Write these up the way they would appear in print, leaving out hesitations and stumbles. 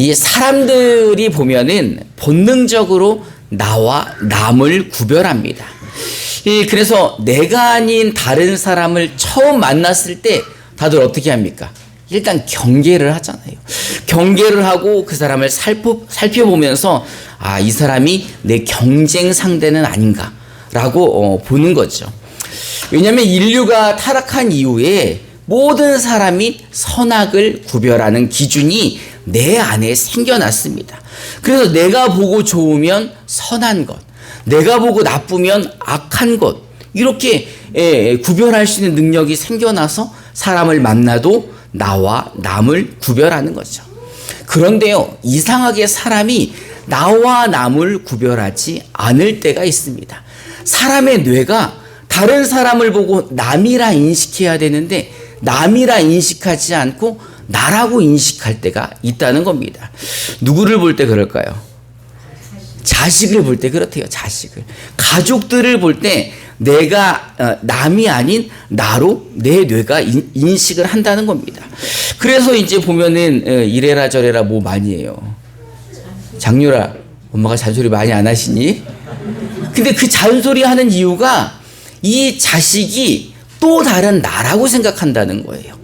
이 사람들이 보면은 본능적으로 나와 남을 구별합니다. 그래서 내가 아닌 다른 사람을 처음 만났을 때 다들 어떻게 합니까? 일단 경계를 하잖아요. 경계를 하고 그 사람을 살펴보면서 이 사람이 내 경쟁 상대는 아닌가라고 보는 거죠. 왜냐하면 인류가 타락한 이후에 모든 사람이 선악을 구별하는 기준이 내 안에 생겨났습니다. 그래서 내가 보고 좋으면 선한 것, 내가 보고 나쁘면 악한 것, 이렇게 구별할 수 있는 능력이 생겨나서 사람을 만나도 나와 남을 구별하는 거죠. 그런데요, 이상하게 사람이 나와 남을 구별하지 않을 때가 있습니다. 사람의 뇌가 다른 사람을 보고 남이라 인식해야 되는데 남이라 인식하지 않고 나라고 인식할 때가 있다는 겁니다. 누구를 볼 때 그럴까요? 자식을 볼 때 그렇대요. 자식을. 가족들을 볼 때 내가 남이 아닌 나로 내 뇌가 인식을 한다는 겁니다. 그래서 이제 보면은 이래라 저래라 뭐 많이 해요. 장유라, 엄마가 잔소리 많이 안 하시니? 근데 그 잔소리 하는 이유가 이 자식이 또 다른 나라고 생각한다는 거예요.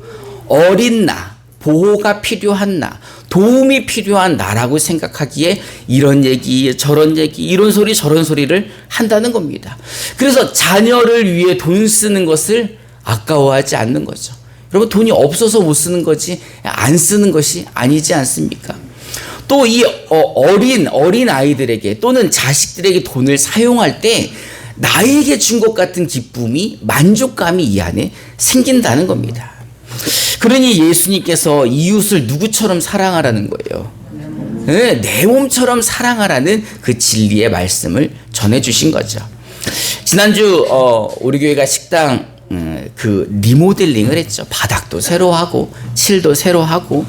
어린 나, 보호가 필요한 나, 도움이 필요한 나라고 생각하기에 이런 얘기, 저런 얘기, 이런 소리, 저런 소리를 한다는 겁니다. 그래서 자녀를 위해 돈 쓰는 것을 아까워하지 않는 거죠. 여러분, 돈이 없어서 못 쓰는 거지 안 쓰는 것이 아니지 않습니까? 또 이 어린 아이들에게 또는 자식들에게 돈을 사용할 때 나에게 준 것 같은 기쁨이, 만족감이 이 안에 생긴다는 겁니다. 그러니 예수님께서 이웃을 누구처럼 사랑하라는 거예요. 네, 내 몸처럼 사랑하라는 그 진리의 말씀을 전해주신 거죠. 지난주 우리 교회가 식당 그 리모델링을 했죠. 바닥도 새로 하고 칠도 새로 하고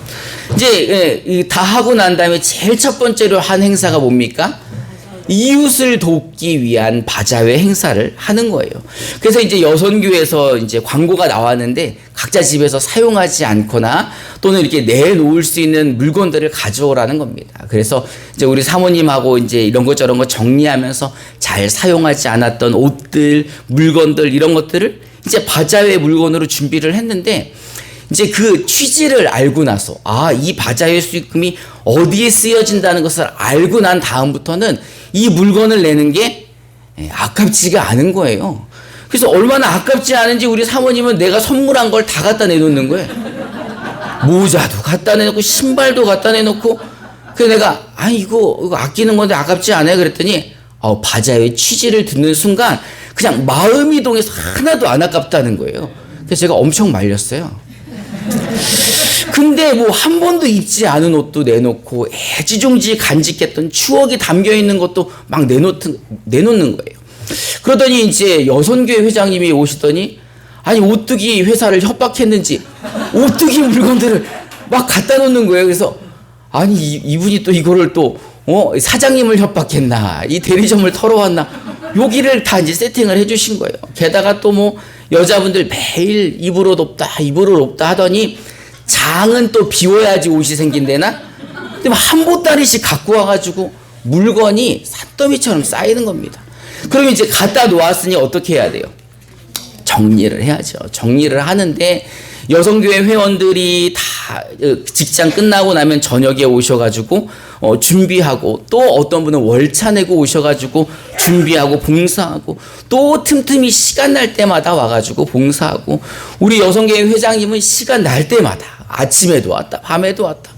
이제 다 하고 난 다음에 제일 첫 번째로 한 행사가 뭡니까? 이웃을 돕기 위한 바자회 행사를 하는 거예요. 그래서 이제 여선교에서 이제 광고가 나왔는데 각자 집에서 사용하지 않거나 또는 이렇게 내놓을 수 있는 물건들을 가져오라는 겁니다. 그래서 이제 우리 사모님하고 이제 이런 것 저런 거 정리하면서 잘 사용하지 않았던 옷들, 물건들 이런 것들을 이제 바자회 물건으로 준비를 했는데 이제 그 취지를 알고 나서 이 바자회 수익금이 어디에 쓰여진다는 것을 알고 난 다음부터는 이 물건을 내는 게 아깝지가 않은 거예요. 그래서 얼마나 아깝지 않은지 우리 사모님은 내가 선물한 걸 다 갖다 내놓는 거예요. 모자도 갖다 내놓고 신발도 갖다 내놓고 그래서 내가 이거 아끼는 건데 아깝지 않아요? 그랬더니 바자회 취지를 듣는 순간 그냥 마음이 동해서 하나도 안 아깝다는 거예요. 그래서 제가 엄청 말렸어요. 근데 뭐 한 번도 입지 않은 옷도 내놓고 애지중지 간직했던 추억이 담겨있는 것도 막 내놓는 거예요. 그러더니 이제 여선교회 회장님이 오시더니 오뚜기 회사를 협박했는지 오뚜기 물건들을 막 갖다 놓는 거예요. 그래서 이분이 또 이거를 또 사장님을 협박했나 이 대리점을 털어왔나 여기를 다 이제 세팅을 해주신 거예요. 게다가 또 뭐 여자분들 매일 입을 옷 없다 하더니 장은 또 비워야지 옷이 생긴대나? 근데 한 보따리씩 갖고 와가지고 물건이 산더미처럼 쌓이는 겁니다. 그러면 이제 갖다 놓았으니 어떻게 해야 돼요? 정리를 해야죠. 정리를 하는데 여성교회 회원들이 다 직장 끝나고 나면 저녁에 오셔가지고 준비하고 또 어떤 분은 월차 내고 오셔가지고 준비하고 봉사하고 또 틈틈이 시간 날 때마다 와가지고 봉사하고 우리 여성교회 회장님은 시간 날 때마다 아침에도 왔다 밤에도 왔다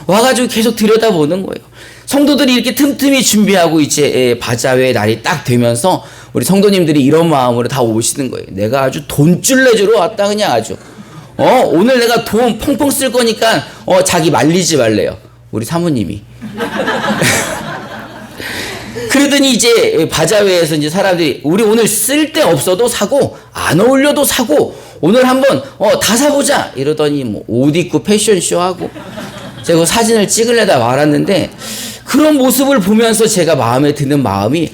와가지고 계속 들여다보는 거예요. 성도들이 이렇게 틈틈이 준비하고 이제 바자회 날이 딱 되면서 우리 성도님들이 이런 마음으로 다 오시는 거예요. 내가 아주 돈줄 내주러 왔다 그냥 아주 오늘 내가 돈 펑펑 쓸 거니까 자기 말리지 말래요. 우리 사모님이. 그러더니 이제 바자회에서 이제 사람들이 우리 오늘 쓸 데 없어도 사고 안 어울려도 사고 오늘 한번 다 사보자 이러더니 뭐 옷 입고 패션쇼 하고 제가 사진을 찍으려다 말았는데 그런 모습을 보면서 제가 마음에 드는 마음이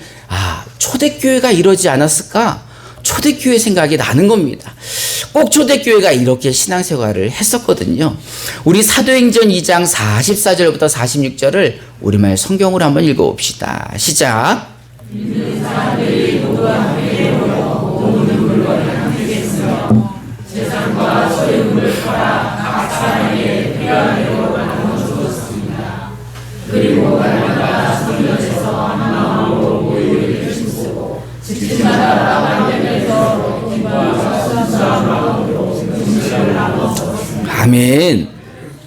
초대교회가 이러지 않았을까? 초대교회 생각이 나는 겁니다. 꼭 초대교회가 이렇게 신앙생활을 했었거든요. 우리 사도행전 2장 44절부터 46절을 우리말 성경으로 한번 읽어봅시다. 시작. 믿는 사람들이 모두 함께 모여 모든 물건을 함께 쓰며 재산과 소유물을 팔아 각 사람에게 필요한 대로 나눠 주었습니다. 그리고 날마다 성전에서 한 마음으로 모이기를 힘쓰고 집집마다 방언에서 기뻐하며 순수한 마음으로 음식을 나눠 주었습니다. 아멘.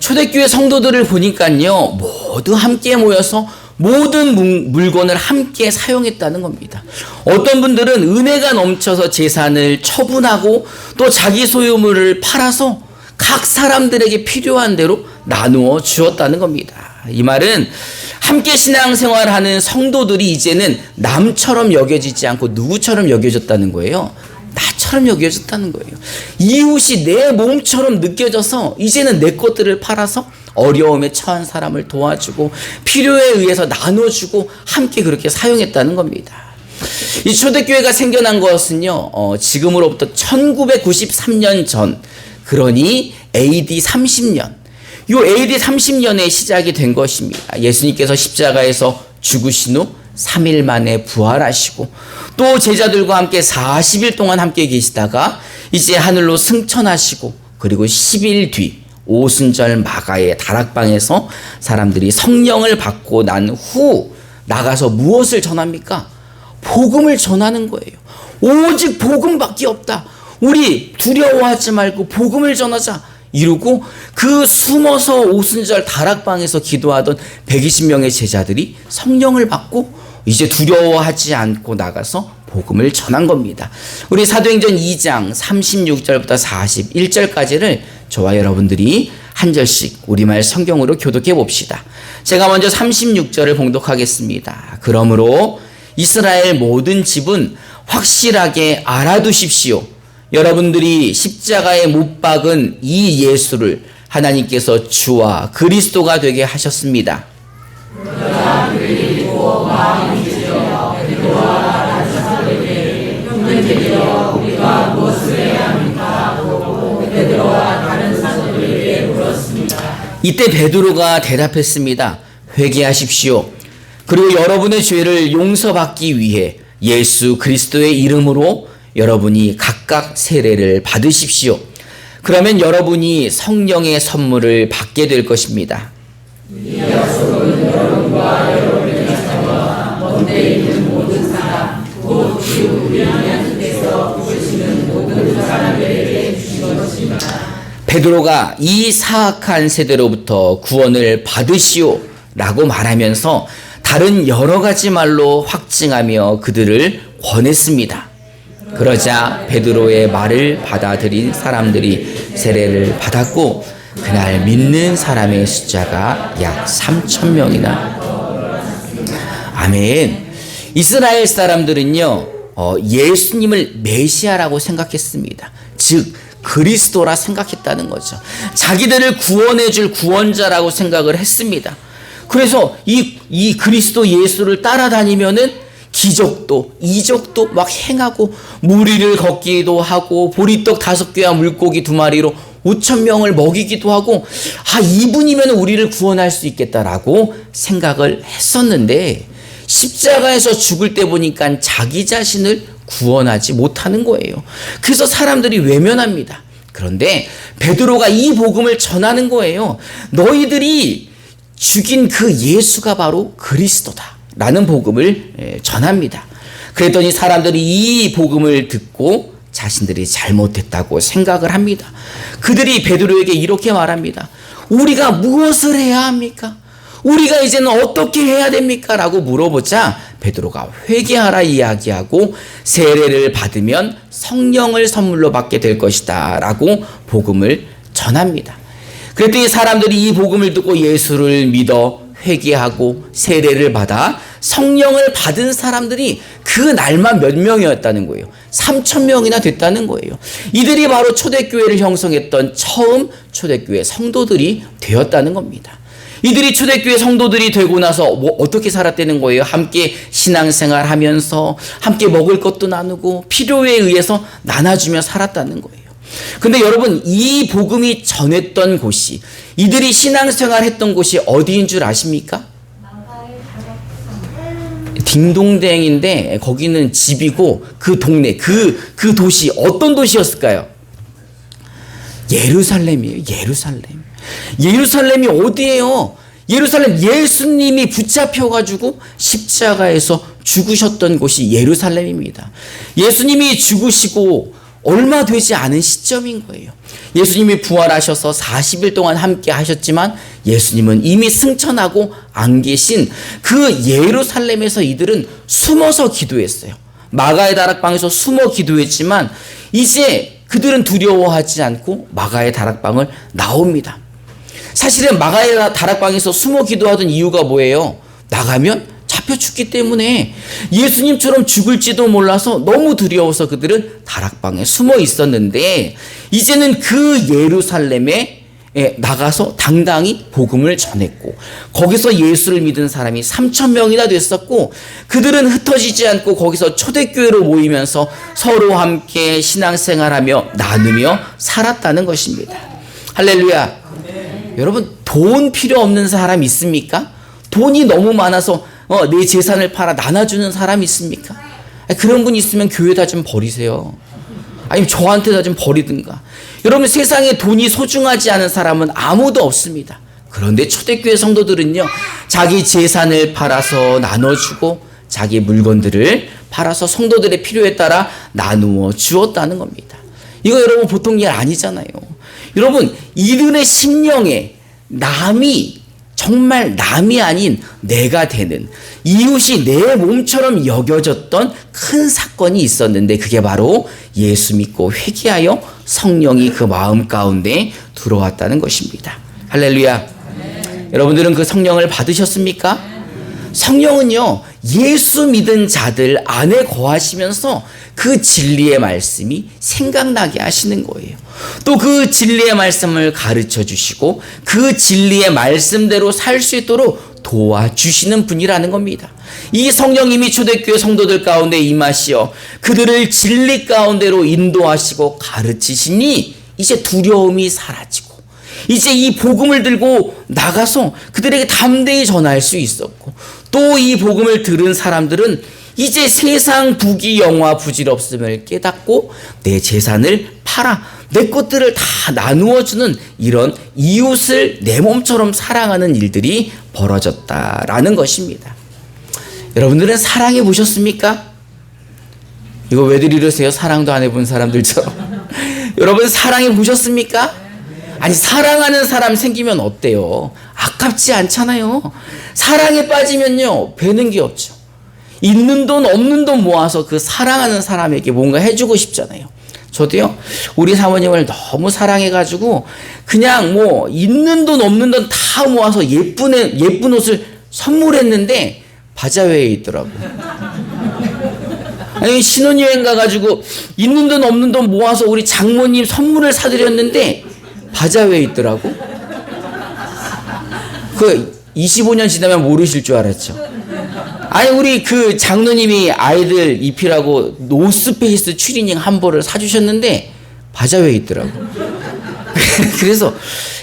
초대교회 성도들을 보니까요, 모두 함께 모여서 모든 물건을 함께 사용했다는 겁니다. 어떤 분들은 은혜가 넘쳐서 재산을 처분하고 또 자기 소유물을 팔아서 각 사람들에게 필요한 대로 나누어 주었다는 겁니다. 이 말은 함께 신앙생활하는 성도들이 이제는 남처럼 여겨지지 않고 누구처럼 여겨졌다는 거예요. 나처럼 여겨졌다는 거예요. 이웃이 내 몸처럼 느껴져서 이제는 내 것들을 팔아서 어려움에 처한 사람을 도와주고 필요에 의해서 나눠주고 함께 그렇게 사용했다는 겁니다. 이 초대교회가 생겨난 것은요, 지금으로부터 1993년 전, 그러니 AD 30년, 요 AD 30년에 시작이 된 것입니다. 예수님께서 십자가에서 죽으신 후 3일 만에 부활하시고 또 제자들과 함께 40일 동안 함께 계시다가 이제 하늘로 승천하시고 그리고 10일 뒤 오순절 마가의 다락방에서 사람들이 성령을 받고 난 후 나가서 무엇을 전합니까? 복음을 전하는 거예요. 오직 복음밖에 없다. 우리 두려워하지 말고 복음을 전하자. 이러고 그 숨어서 오순절 다락방에서 기도하던 120명의 제자들이 성령을 받고 이제 두려워하지 않고 나가서 복음을 전한 겁니다. 우리 사도행전 2장 36절부터 41절까지를 저와 여러분들이 한 절씩 우리말 성경으로 교독해 봅시다. 제가 먼저 36절을 봉독하겠습니다. 그러므로 이스라엘 모든 집은 확실하게 알아두십시오. 여러분들이 십자가에 못 박은 이 예수를 하나님께서 주와 그리스도가 되게 하셨습니다. 이때 베드로가 대답했습니다. 회개하십시오. 그리고 여러분의 죄를 용서받기 위해 예수 그리스도의 이름으로 여러분이 각각 세례를 받으십시오. 그러면 여러분이 성령의 선물을 받게 될 것입니다. 이 약속은 여러분과 여러분의 자녀와 먼데 있는 모든 사람, 곧 우리 하나님께서 부르시는 모든 사람들에게 주신 것입니다. 베드로가 이 사악한 세대로부터 구원을 받으시오 라고 말하면서 다른 여러 가지 말로 확증하며 그들을 권했습니다. 그러자 베드로의 말을 받아들인 사람들이 세례를 받았고 그날 믿는 사람의 숫자가 약 3,000명이나. 아멘. 이스라엘 사람들은요, 예수님을 메시아라고 생각했습니다. 즉 그리스도라 생각했다는 거죠. 자기들을 구원해 줄 구원자라고 생각을 했습니다. 그래서 이 그리스도 예수를 따라다니면은 기적도 이적도 막 행하고 무리를 걷기도 하고 보리떡 5개와 물고기 2마리로 5,000명을 먹이기도 하고 이분이면 우리를 구원할 수 있겠다라고 생각을 했었는데 십자가에서 죽을 때 보니까 자기 자신을 구원하지 못하는 거예요. 그래서 사람들이 외면합니다. 그런데 베드로가 이 복음을 전하는 거예요. 너희들이 죽인 그 예수가 바로 그리스도다 라는 복음을 전합니다. 그랬더니 사람들이 이 복음을 듣고 자신들이 잘못했다고 생각을 합니다. 그들이 베드로에게 이렇게 말합니다. 우리가 무엇을 해야 합니까? 우리가 이제는 어떻게 해야 됩니까? 라고 물어보자 베드로가 회개하라 이야기하고 세례를 받으면 성령을 선물로 받게 될 것이다 라고 복음을 전합니다. 그랬더니 사람들이 이 복음을 듣고 예수를 믿어 회개하고 세례를 받아 성령을 받은 사람들이 그 날만 몇 명이었다는 거예요. 3,000명이나 됐다는 거예요. 이들이 바로 초대교회를 형성했던 처음 초대교회 성도들이 되었다는 겁니다. 이들이 초대교회 성도들이 되고 나서 뭐 어떻게 살았다는 거예요? 함께 신앙생활 하면서 함께 먹을 것도 나누고 필요에 의해서 나눠주며 살았다는 거예요. 근데 여러분, 이 복음이 전했던 곳이, 이들이 신앙생활 했던 곳이 어디인 줄 아십니까? 딩동댕인데 거기는 집이고 그 동네, 그 도시, 어떤 도시였을까요? 예루살렘이에요. 예루살렘이 어디예요? 예루살렘, 예수님이 붙잡혀가지고 십자가에서 죽으셨던 곳이 예루살렘입니다. 예수님이 죽으시고 얼마 되지 않은 시점인 거예요. 예수님이 부활하셔서 40일 동안 함께 하셨지만 예수님은 이미 승천하고 안 계신 그 예루살렘에서 이들은 숨어서 기도했어요. 마가의 다락방에서 숨어 기도했지만 이제 그들은 두려워하지 않고 마가의 다락방을 나옵니다. 사실은 마가의 다락방에서 숨어 기도하던 이유가 뭐예요? 나가면 잡혀 죽기 때문에 예수님처럼 죽을지도 몰라서 너무 두려워서 그들은 다락방에 숨어 있었는데, 이제는 그 예루살렘에 나가서 당당히 복음을 전했고 거기서 예수를 믿은 사람이 3,000명이나 됐었고, 그들은 흩어지지 않고 거기서 초대교회로 모이면서 서로 함께 신앙생활하며 나누며 살았다는 것입니다. 할렐루야. 여러분, 돈 필요 없는 사람 있습니까? 돈이 너무 많아서 내 재산을 팔아 나눠주는 사람 있습니까? 그런 분 있으면 교회다 좀 버리세요. 아니면 저한테다 좀 버리든가. 여러분, 세상에 돈이 소중하지 않은 사람은 아무도 없습니다. 그런데 초대교회 성도들은요, 자기 재산을 팔아서 나눠주고 자기 물건들을 팔아서 성도들의 필요에 따라 나누어 주었다는 겁니다. 이거 여러분 보통 일 아니잖아요. 여러분, 이들의 심령에 정말 남이 아닌 내가 되는, 이웃이 내 몸처럼 여겨졌던 큰 사건이 있었는데, 그게 바로 예수 믿고 회개하여 성령이 그 마음 가운데 들어왔다는 것입니다. 할렐루야. 여러분들은 그 성령을 받으셨습니까? 성령은요, 예수 믿은 자들 안에 거하시면서 그 진리의 말씀이 생각나게 하시는 거예요. 또 그 진리의 말씀을 가르쳐 주시고 그 진리의 말씀대로 살 수 있도록 도와주시는 분이라는 겁니다. 이 성령님이 초대교회 성도들 가운데 임하시어 그들을 진리 가운데로 인도하시고 가르치시니 이제 두려움이 사라지고 이제 이 복음을 들고 나가서 그들에게 담대히 전할 수 있었고, 또 이 복음을 들은 사람들은 이제 세상 부귀 영화 부질없음을 깨닫고 내 재산을 팔아 내 것들을 다 나누어주는 이런 이웃을 내 몸처럼 사랑하는 일들이 벌어졌다라는 것입니다. 여러분들은 사랑해 보셨습니까? 이거 왜들 이러세요? 사랑도 안 해본 사람들처럼. 여러분, 사랑해 보셨습니까? 아니, 사랑하는 사람 생기면 어때요? 아깝지 않잖아요. 사랑에 빠지면요, 배는 게 없죠. 있는 돈 없는 돈 모아서 그 사랑하는 사람에게 뭔가 해주고 싶잖아요. 저도요, 우리 사모님을 너무 사랑해가지고 그냥 뭐 있는 돈 없는 돈 다 모아서 예쁜 옷을 선물했는데 바자회에 있더라고. 아니, 신혼여행 가가지고 있는 돈 없는 돈 모아서 우리 장모님 선물을 사드렸는데 바자회에 있더라고. 그 25년 지나면 모르실 줄 알았죠. 아니, 우리 그 장로님이 아이들 입히라고 노스페이스 추리닝 한 벌을 사주셨는데 바자회에 있더라고. 그래서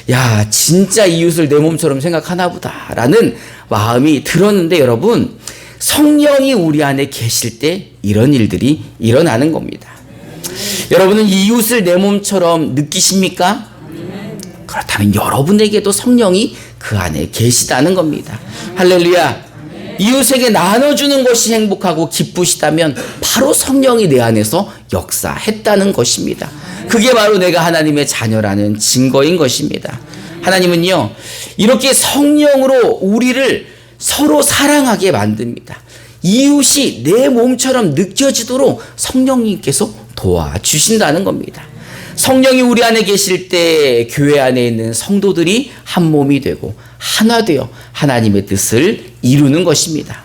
야, 진짜 이웃을 내 몸처럼 생각하나 보다라는 마음이 들었는데, 여러분, 성령이 우리 안에 계실 때 이런 일들이 일어나는 겁니다. 여러분은 이웃을 내 몸처럼 느끼십니까? 그렇다면 여러분에게도 성령이 그 안에 계시다는 겁니다. 할렐루야. 이웃에게 나눠주는 것이 행복하고 기쁘시다면 바로 성령이 내 안에서 역사했다는 것입니다. 그게 바로 내가 하나님의 자녀라는 증거인 것입니다. 하나님은요, 이렇게 성령으로 우리를 서로 사랑하게 만듭니다. 이웃이 내 몸처럼 느껴지도록 성령님께서 도와주신다는 겁니다. 성령이 우리 안에 계실 때 교회 안에 있는 성도들이 한 몸이 되고 하나 되어 하나님의 뜻을 이루는 것입니다.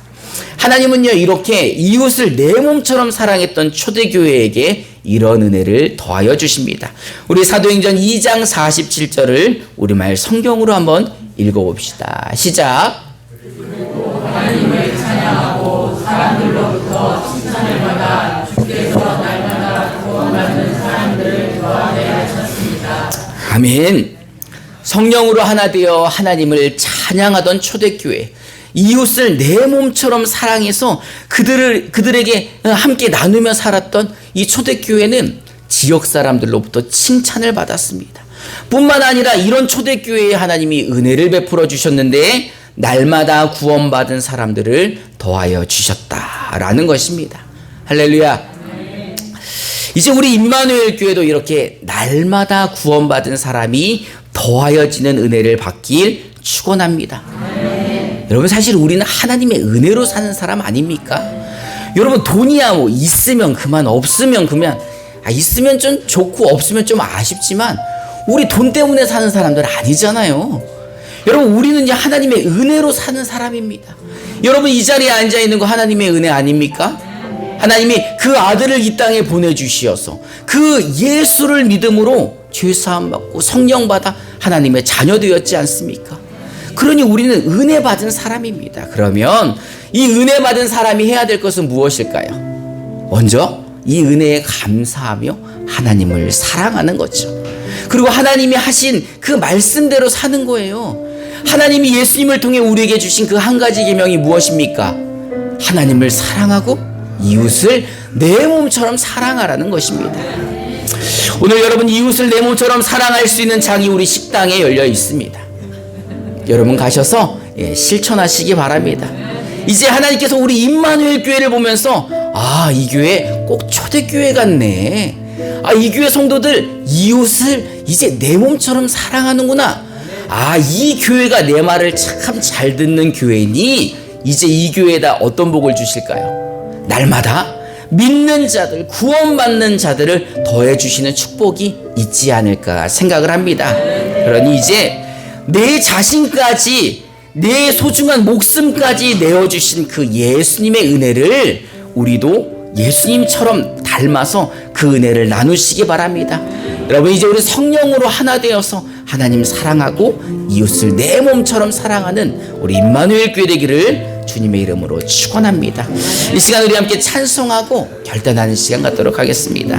하나님은요, 이렇게 이웃을 내 몸처럼 사랑했던 초대교회에게 이런 은혜를 더하여 주십니다. 우리 사도행전 2장 47절을 우리말 성경으로 한번 읽어봅시다. 시작. 하나님을 찬양하고 사람들로부터 칭찬을 받아 주께서 날마다 구원받는 사람들을 더하게 하셨습니다. 아멘. 성령으로 하나 되어 하나님을 찬양하던 초대교회, 이웃을 내 몸처럼 사랑해서 그들에게 함께 나누며 살았던 이 초대교회는 지역 사람들로부터 칭찬을 받았습니다. 뿐만 아니라 이런 초대교회에 하나님이 은혜를 베풀어 주셨는데 날마다 구원받은 사람들을 더하여 주셨다라는 것입니다. 할렐루야. 이제 우리 임마누엘 교회도 이렇게 날마다 구원받은 사람이 더하여지는 은혜를 받길 축원합니다. 여러분, 사실 우리는 하나님의 은혜로 사는 사람 아닙니까? 여러분, 돈이야 뭐 있으면 그만, 없으면 그만. 있으면 좀 좋고 없으면 좀 아쉽지만 우리 돈 때문에 사는 사람들 아니잖아요. 여러분, 우리는 이제 하나님의 은혜로 사는 사람입니다. 여러분, 이 자리에 앉아 있는 거 하나님의 은혜 아닙니까? 하나님이 그 아들을 이 땅에 보내주시어서 그 예수를 믿음으로 죄사함 받고 성령 받아 하나님의 자녀 되었지 않습니까? 그러니 우리는 은혜 받은 사람입니다. 그러면 이 은혜 받은 사람이 해야 될 것은 무엇일까요? 먼저 이 은혜에 감사하며 하나님을 사랑하는 거죠. 그리고 하나님이 하신 그 말씀대로 사는 거예요. 하나님이 예수님을 통해 우리에게 주신 그 한 가지 계명이 무엇입니까? 하나님을 사랑하고 이웃을 내 몸처럼 사랑하라는 것입니다. 오늘 여러분, 이웃을 내 몸처럼 사랑할 수 있는 장이 우리 식당에 열려 있습니다. 여러분 가셔서 실천하시기 바랍니다. 이제 하나님께서 우리 임마누엘 교회를 보면서 이 교회 꼭 초대교회 같네. 이 교회 성도들 이웃을 이제 내 몸처럼 사랑하는구나. 이 교회가 내 말을 참 잘 듣는 교회니 이제 이 교회에다 어떤 복을 주실까요? 날마다 믿는 자들, 구원받는 자들을 더해주시는 축복이 있지 않을까 생각을 합니다. 그러니 이제 내 자신까지, 내 소중한 목숨까지 내어주신 그 예수님의 은혜를 우리도 예수님처럼 닮아서 그 은혜를 나누시기 바랍니다. 여러분, 이제 우리 성령으로 하나 되어서 하나님 사랑하고 이웃을 내 몸처럼 사랑하는 우리 임마누엘 교회 되기를 주님의 이름으로 축원합니다. 이 시간 우리 함께 찬송하고 결단하는 시간 갖도록 하겠습니다.